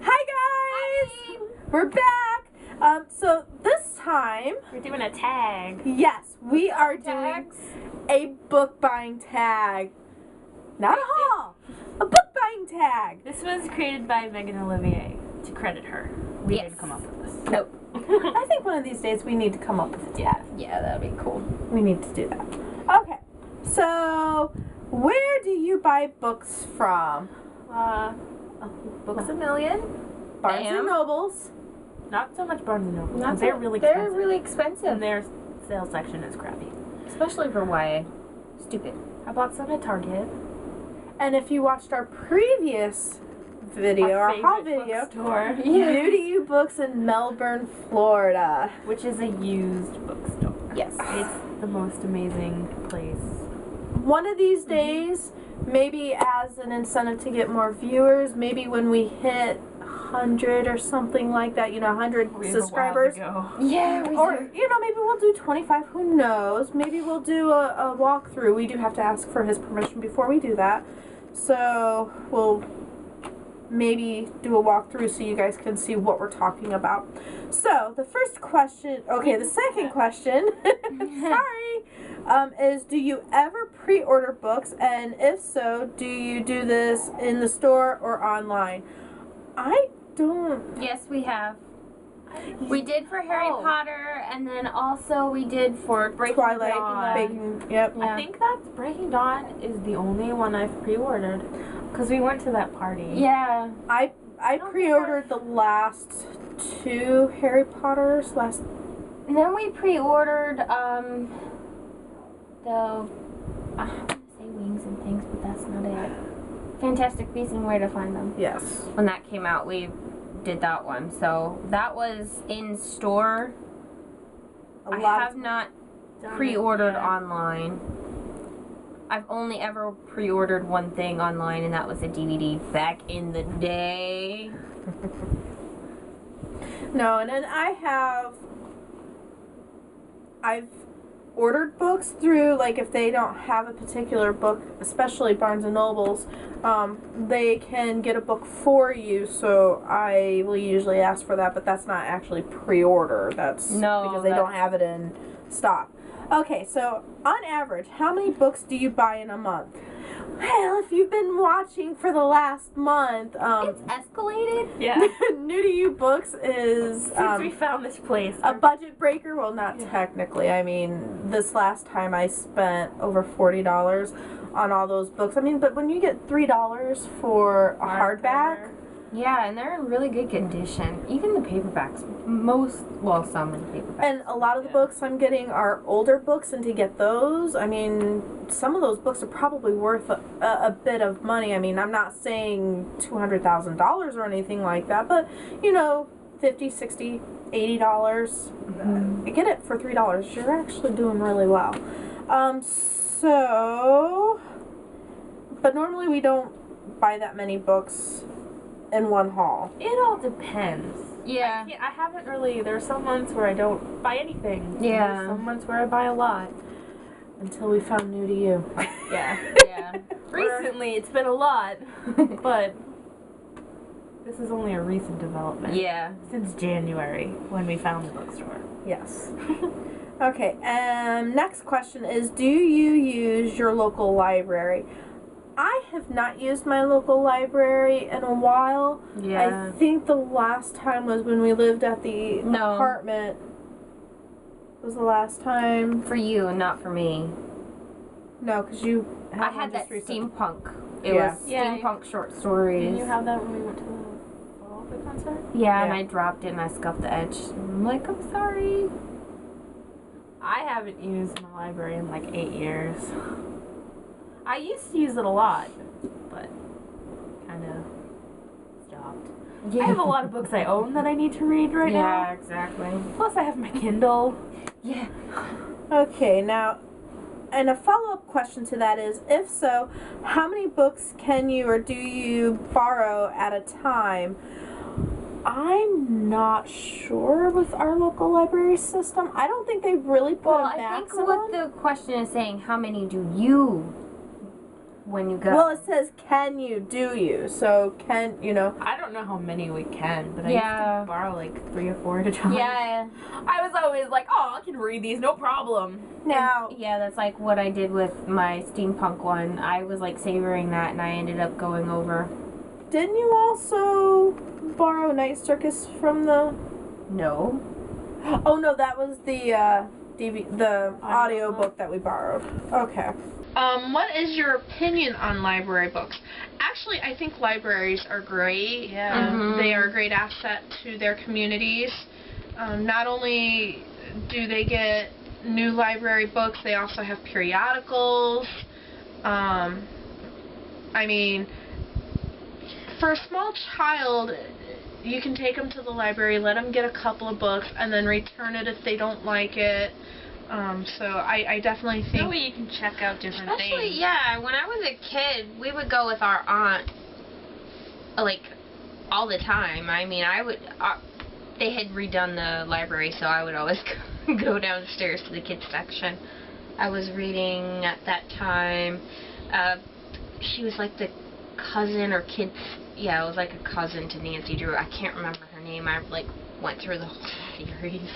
Hi guys! We're back! So this time... We're doing a tag. Yes, we are doing a book buying tag. Not a haul! A book buying tag! This was created by Megan Olivier, to credit her. We didn't come up with this. Nope. I think one of these days we need to come up with a tag. Yeah, that'd be cool. We need to do that. Okay, so where do you buy books from? Books A Million. Barnes and Nobles. Not so much Barnes and Nobles. Not They're so- really they're expensive. really expensive. And their sales section is crappy. Especially for YA. Stupid. I bought some at Target. And if you watched our previous video, our haul video, Store, New to You Books in Melbourne, Florida. which is a used bookstore. Yes. It's the most amazing place. One of these days, maybe as an incentive to get more viewers, maybe when we hit 100 or something like that, 100 We have a while to subscribers. go. Yeah, Or, maybe we'll do 25, who knows? Maybe we'll do a walkthrough. We do have to ask for his permission before we do that. So, we'll maybe do a walkthrough so you guys can see what we're talking about. So, the first question, the second question, sorry, is do you ever pre-order books? And if so, do you do this in the store or online? I don't. Yes, we have. We did for Harry Potter, and then also we did for Breaking Twilight, Dawn. Baking, yep. Yeah. I think that's Breaking Dawn is the only one I've pre-ordered. Because we went to that party. Yeah. I pre-ordered the last two Harry Potters And then we pre-ordered the I want to say Wings and Things, but that's not it. Fantastic Beasts and Where to Find Them. Yes. When that came out, we did that one. So that was in store. I have not pre-ordered online. I've only ever pre-ordered one thing online, and that was a DVD back in the day. No, and then I've ordered books through, like, if they don't have a particular book, especially Barnes and Nobles, they can get a book for you, so I will usually ask for that, but that's not actually pre-order. That's because they don't have it in stock. Okay, so on average, how many books do you buy in a month? Well, if you've been watching for the last month, It's escalated. Yeah. New to You Books is Since we found this place. a budget breaker. Well, not technically. I mean, this last time I spent over $40 on all those books. I mean, but when you get $3 for a hardback. Yeah, and they're in really good condition. Even the paperbacks, some in paperback. And a lot of the books I'm getting are older books, and to get those, I mean, some of those books are probably worth a bit of money. I mean, I'm not saying $200,000 or anything like that, but, $50, $60, $80. You get it for $3. You're actually doing really well. But normally we don't buy that many books in one haul. It all depends. Yeah. I haven't really. There's some months where I don't buy anything. Yeah. There's some months where I buy a lot. Until we found New to You. Yeah. Yeah. Recently, it's been a lot, but this is only a recent development. Yeah. Since January, when we found the bookstore. Yes. Okay, next question is, do you use your local library? I have not used my local library in a while. Yeah. I think the last time was when we lived at the apartment. Was the last time? For you, not for me. No, because you I had that recently. steampunk. It Yeah. was steampunk short stories. Didn't you have that when we went to the Fall Out concert? Yeah, and I dropped it and I scuffed the edge. I'm like, I'm sorry. I haven't used my library in like 8 years. I used to use it a lot, but kind of stopped. Yeah. I have a lot of books I own that I need to read right now. Yeah, exactly. Plus, I have my Kindle. Yeah. Okay, now, and a follow-up question to that is, if so, how many books can you or do you borrow at a time? I'm not sure with our local library system. I don't think they've really put a I think maximum. what the question is saying, how many do you when you go. Well, it says, can you, do you? So, can, you know. I don't know how many we can, but I Yeah. used to borrow like 3 or 4 at a time. Yeah. I was always like, oh, I can read these, no problem. Now, Yeah, that's like what I did with my steampunk one. I was like savoring that, and I ended up going over. didn't you also borrow Night Circus from the... No. Oh, no, that was the, the audio book that we borrowed. Okay. What is your opinion on library books? Actually, I think libraries are great. Yeah. Mhm. They are a great asset to their communities. Not only do they get new library books, they also have periodicals. I mean, for a small child, you can take them to the library, let them get a couple of books, and then return it if they don't like it. So I definitely think... That way you can check out different Especially, things. yeah, when I was a kid, we would go with our aunt, like, all the time. I mean, they had redone the library, so I would always go downstairs to the kids section. I was reading at that time. She was like the cousin or kids. Yeah, it was like a cousin to Nancy Drew. I can't remember her name. I like went through the whole series.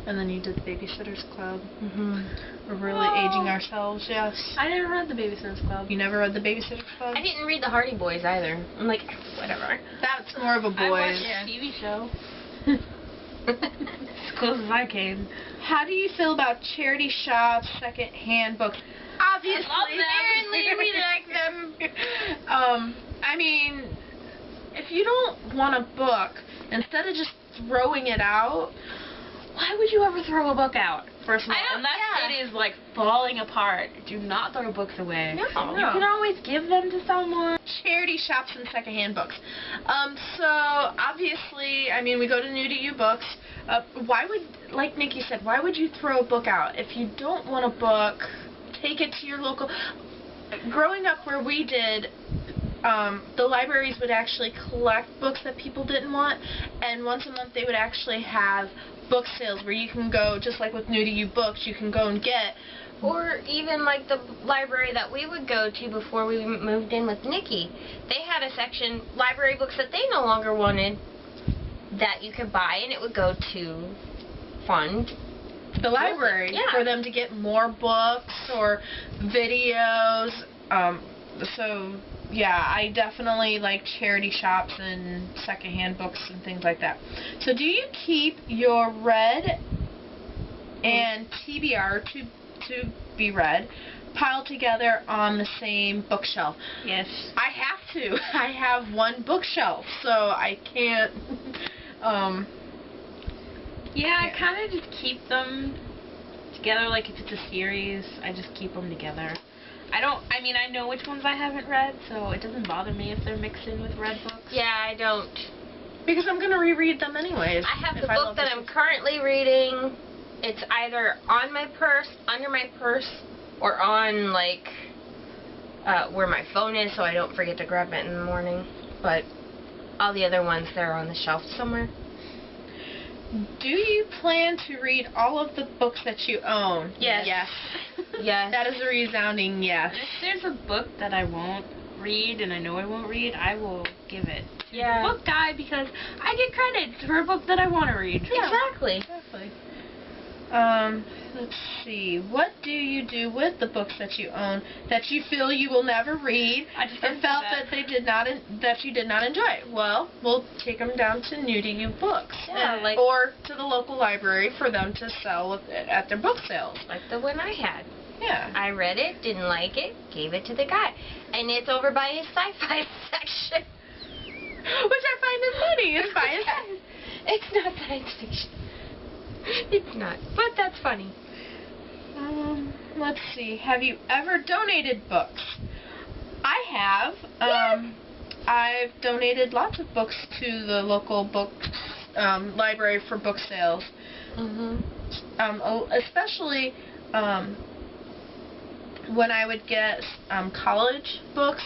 And then you did Babysitter's Club. Mhm. We're really aging ourselves, yes. I never read the Babysitter's Club. You never read the Babysitter's Club? I didn't read the Hardy Boys either. I'm like, whatever. That's more of a I boys. watched a TV show. As close as I came. How do you feel about charity shops, second-hand books? Obviously, Apparently, we like them. I mean, if you don't want a book, instead of just throwing it out, Why would you ever throw a book out? First of all, I don't- unless yeah. it is like falling apart, do not throw books away. No. You can always give them to someone. charity shops and second-hand books. So obviously, I mean, we go to New to You Books. Why would, like Nikki said, why would you throw a book out? If you don't want a book, take it to your local... Growing up where we did, the libraries would actually collect books that people didn't want, and once a month they would actually have book sales where you can go, just like with New to You Books, you can go and get... Or even like the library that we would go to before we moved in with Nikki. They had a section, library books that they no longer wanted, that you could buy, and it would go to fund the library, Yeah. for them to get more books or videos. So yeah, I definitely like charity shops and secondhand books and things like that. So do you keep your read and TBR to be read piled together on the same bookshelf? Yes. I have to. I have one bookshelf, so I can't. Yeah, I kind of just keep them together. Like if it's a series, I just keep them together. I mean, I know which ones I haven't read, so it doesn't bother me if they're mixed in with read books. Yeah, I don't. Because I'm going to reread them anyways. I have if the I book love that the I'm currently reading. It's either on my purse, under my purse, or on like where my phone is, so I don't forget to grab it in the morning. But all the other ones, they're on the shelf somewhere. Do you plan to read all of the books that you own? Yes. Yes. Yes. That is a resounding yes. If there's a book that I won't read and I know I won't read, I will give it to Yeah. the book guy because I get credit for a book that I want to read. Exactly. Exactly. Let's see. What do you do with the books that you own that you feel you will never read I just or answered felt that. that you did not enjoy? Well, we'll take them down to New to You Books, Yeah, like- or to the local library for them to sell at their book sales. Like the one I had. Yeah. I read it, didn't like it, gave it to the guy. And it's over by his sci-fi section. Which I find is funny. It's by his It's not science fiction. It's not. But that's funny. Let's see. Have you ever donated books? I have. I've donated lots of books to the local book library for book sales. Especially when I would get college books.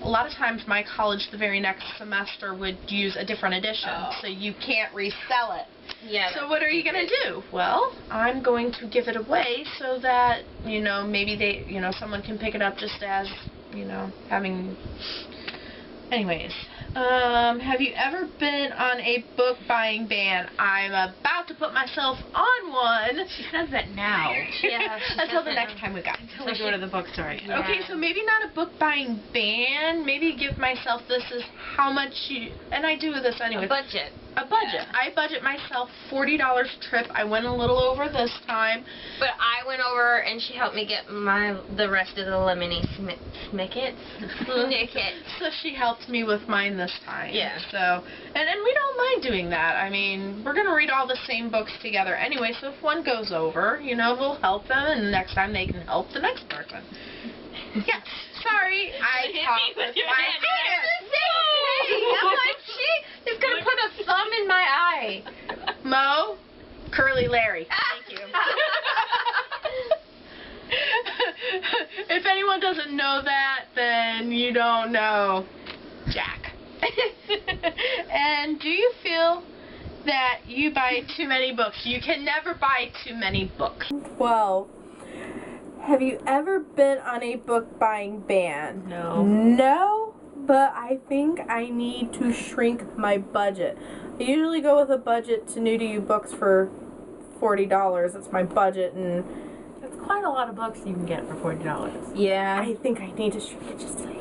A lot of times my college the very next semester would use a different edition, so you can't resell it. Yeah. So what are you going to do? Well, I'm going to give it away so that, maybe someone can pick it up just as, you know, having... Anyways, have you ever been on a book buying ban? I'm about to put myself on one. She says that now. Yeah. Until the next time we go to the bookstore. Yeah. Okay, so maybe not a book buying ban. Maybe give myself this is how much you... And I do this anyway. A budget. A budget. Yeah. I budget myself $40 trip. I went a little over this time. But I went over and she helped me get the rest of the lemony snickets. So she helped me with mine this time. Yeah. So, and we don't mind doing that. I mean, we're going to read all the same books together anyway, so if one goes over, you know, we'll help them, and next time they can help the next person. Yeah. Sorry, I talk with my hands. I'm like, she is going to put a thumb in my eye. Mo, Curly Larry. Thank you. If anyone doesn't know that, then you don't know Jack. And do you feel that you buy too many books? You can never buy too many books. 12. Have you ever been on a book buying ban? No. No, but I think I need to shrink my budget. I usually go with a budget to New to You books for $40. That's my budget, and That's quite a lot of books you can get for $40. Yeah. I think I need to shrink it just a little.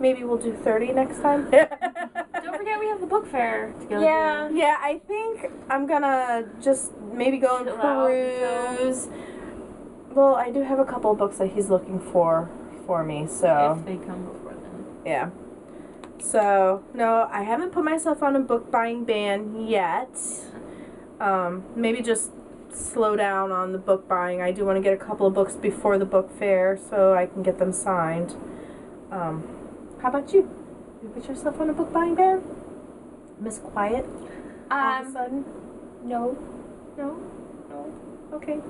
Maybe we'll do 30 next time. Don't forget we have the book fair to go to. Yeah, I think I'm gonna just maybe go and Chill out peruse. Well, I do have a couple of books that he's looking for me, so If they come before then. yeah. So no, I haven't put myself on a book buying ban yet. Maybe just slow down on the book buying. I do want to get a couple of books before the book fair so I can get them signed. How about you? You put yourself on a book buying ban? Miss Quiet? All of a sudden? No. No? Okay.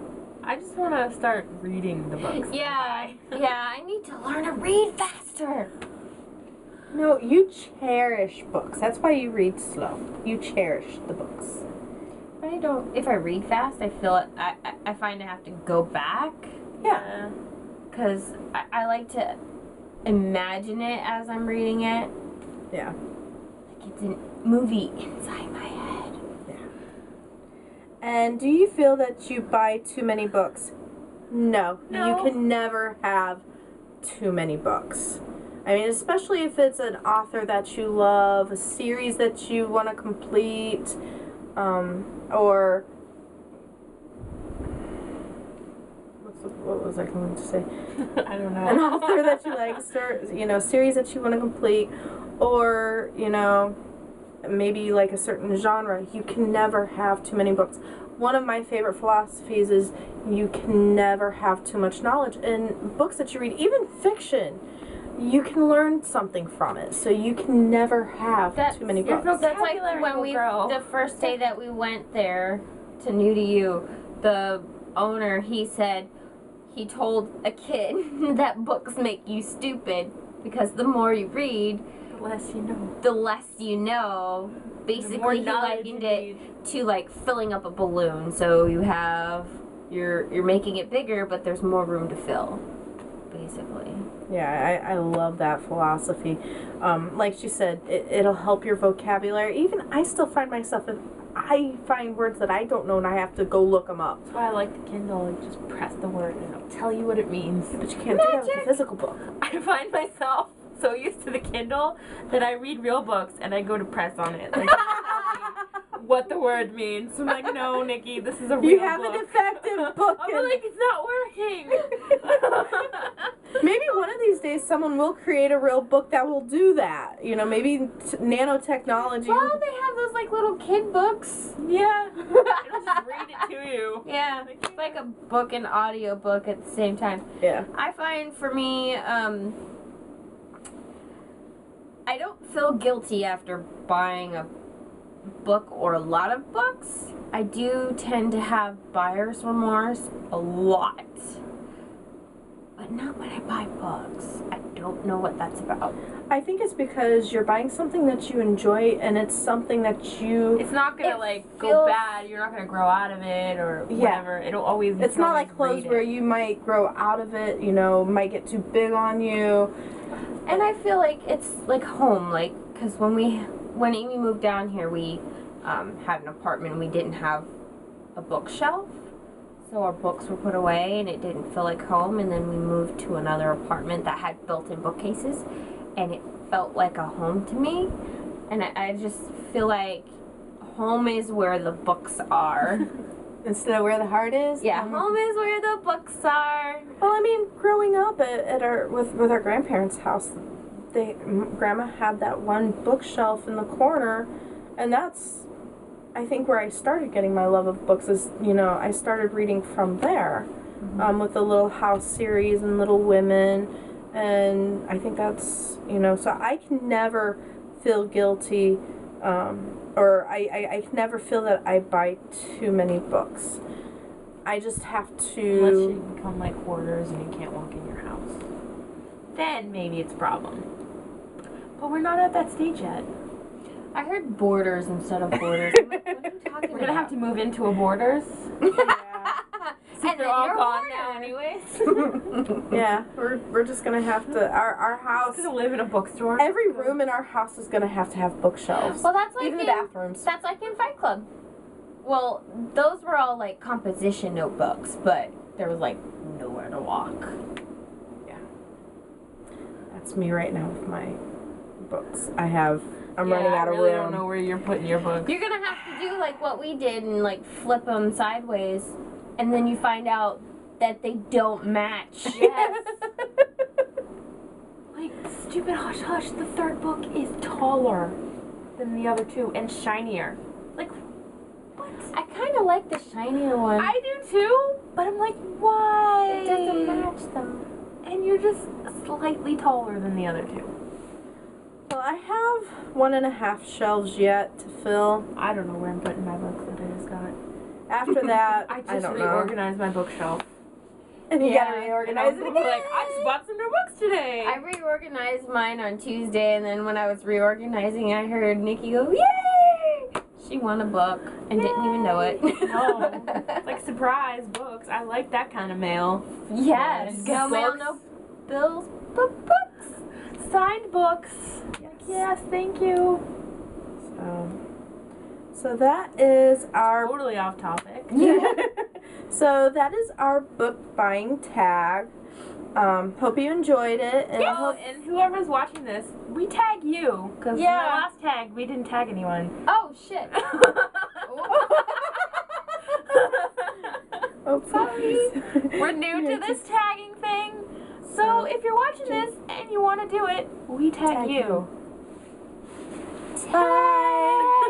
I just want to start reading the books. Yeah, I need to learn to read faster. No, you cherish books. That's why you read slow. You cherish the books. I don't. If I read fast, I feel it. I find I have to go back. Yeah. Because I like to imagine it as I'm reading it. Yeah. Like it's a movie inside my head. And do you feel that you buy too many books? No. No. You can never have too many books. I mean, especially if it's an author that you love, a series that you want to complete, or what was I going to say? I don't know. An author that you like, series that you want to complete, or, maybe like a certain genre. You can never have too many books. One of my favorite philosophies is you can never have too much knowledge. And books that you read, even fiction, you can learn something from it. So you can never have too many books. That's like when the first day that we went there to New to You, the owner, he told a kid that books make you stupid because the more you read, the less you know. Basically, he likened it to like filling up a balloon. So you're making it bigger, but there's more room to fill. Basically. Yeah, I love that philosophy. Like she said, it'll help your vocabulary. Even I still find myself, if I find words that I don't know and I have to go look them up. That's why I like the Kindle. You just press the word and it'll tell you what it means. But you can't do that with a physical book. I find myself so used to the Kindle that I read real books and I go to press on it. Like, what the word means. I'm like, no, Nikki, this is a real book. You have a defective book. I'm like, it's not working. Maybe one of these days someone will create a real book that will do that. Maybe nanotechnology. Well, they have those like little kid books. Yeah. It'll just read it to you. Yeah, it's like a book and audio book at the same time. Yeah. I find for me, I don't feel guilty after buying a book or a lot of books. I do tend to have buyer's remorse a lot. but not when I buy books. I don't know what that's about. I think it's because you're buying something that you enjoy, and it's something that you. It's not gonna go bad. You're not gonna grow out of it or whatever. It'll always. It's not like clothes where you might grow out of it. You know, might get too big on you. And I feel like it's like home, like because when Amy moved down here, we had an apartment and we didn't have a bookshelf. So our books were put away and it didn't feel like home, and then we moved to another apartment that had built-in bookcases and it felt like a home to me. And I just feel like home is where the books are. Instead of where the heart is? Yeah, home is where the books are. Well, I mean, growing up at our with our grandparents' house, Grandma had that one bookshelf in the corner, and that's, I think, where I started getting my love of books is, you know, I started reading from there, with the Little House series and Little Women, and I think that's, you know, so I can never feel guilty, or I can never feel that I buy too many books. I just have to... Unless you become like hoarders and you can't walk in your house. Then maybe it's a problem. But we're not at that stage yet. I heard borders instead of borders. What are you talking about? We're gonna have to move into a Borders. Yeah. And they're all gone now anyways. Yeah, we're just gonna have to, our house, We're gonna live in a bookstore. every room in our house is gonna have bookshelves. Well, that's like even the bathrooms. That's like in Fight Club. Well, those were all like composition notebooks, but there was like nowhere to walk. That's me right now with my books. I'm running out of room. I room. don't know where you're putting your books. You're gonna have to do like what we did and like flip them sideways, and then you find out that they don't match. Yes. Like, stupid Hush Hush, the third book is taller than the other two and shinier. Like, what? I kind of like the shinier one. I do too, but I'm like, why? It doesn't match them. And you're just slightly taller than the other two. Well, I have 1.5 shelves yet to fill. I don't know where I'm putting my books that I just got. After that, I I just don't know. reorganized my bookshelf. And you gotta And reorganize I it was again. like, I just bought some new books today. I reorganized mine on Tuesday, and then when I was reorganizing, I heard Nikki go, "Yay!" She won a book and didn't even know it. No. It's like surprise books. I like that kind of mail. Yes. Yes. No mail, Books. no bills, but books. Signed books. Yes, thank you. So that is our Totally off topic. so that is our book buying tag. Hope you enjoyed it, and I hope and whoever's watching this, we tag you. Because Yeah. my last tag, we didn't tag anyone. Oh, shit. oh, sorry. We're new to this tagging thing. So if you're watching this and you want to do it, we tag you. Bye.